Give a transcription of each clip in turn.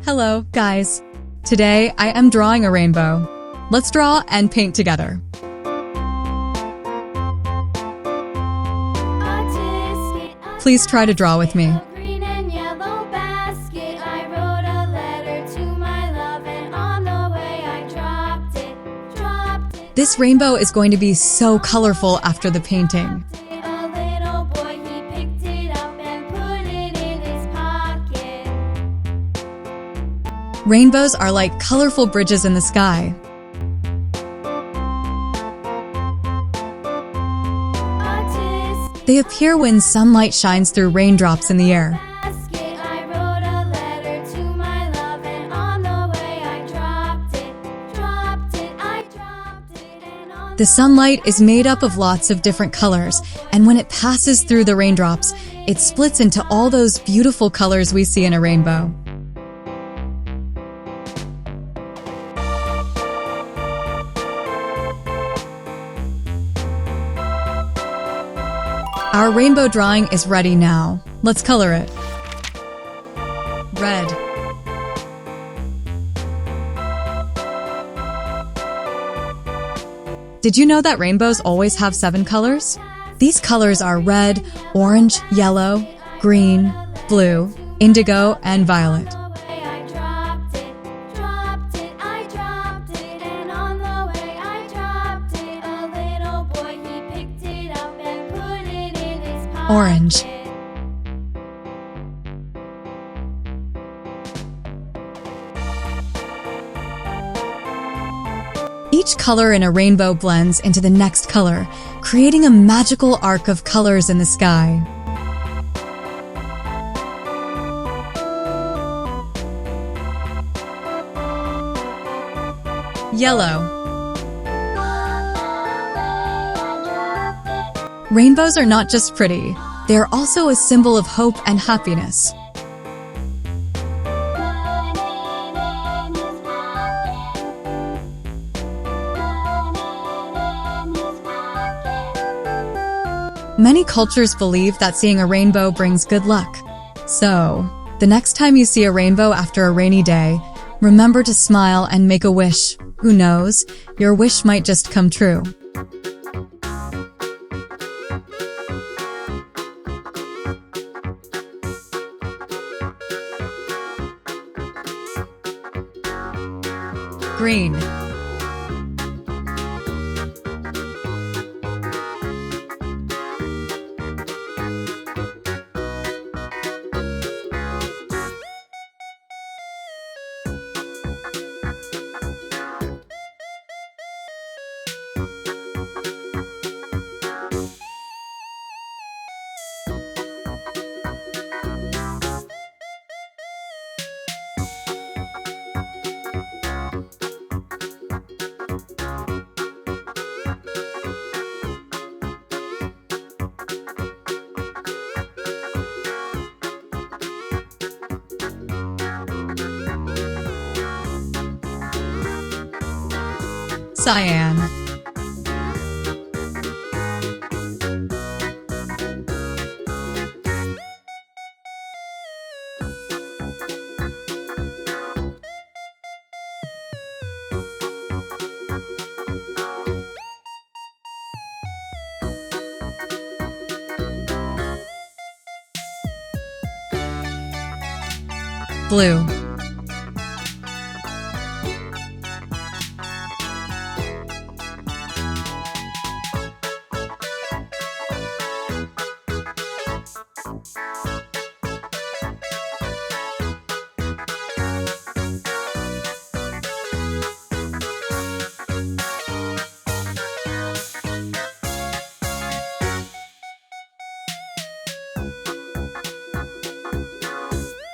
Hello, guys. Today, I am drawing a rainbow. Let's draw and paint together. Please try to draw with me. This rainbow is going to be so colorful after the painting. Rainbows are like colorful bridges in the sky. They appear when sunlight shines through raindrops in the air. The sunlight is made up of lots of different colors, and when it passes through the raindrops, it splits into all those beautiful colors we see in a rainbow. Our rainbow drawing is ready now. Let's color it. Red. Did you know that rainbows always have 7 colors? These colors are red, orange, yellow, green, blue, indigo, and violet. Orange. Each color in a rainbow blends into the next color, creating a magical arc of colors in the sky. Yellow. Rainbows are not just pretty, they are also a symbol of hope and happiness. Many cultures believe that seeing a rainbow brings good luck. So, the next time you see a rainbow after a rainy day, remember to smile and make a wish. Who knows, your wish might just come true. Green. Cyan. Blue.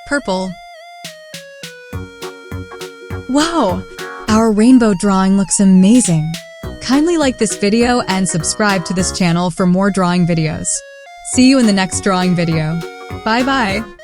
Purple. Wow! Our rainbow drawing looks amazing! Kindly like this video and subscribe to this channel for more drawing videos. See you in the next drawing video. Bye bye!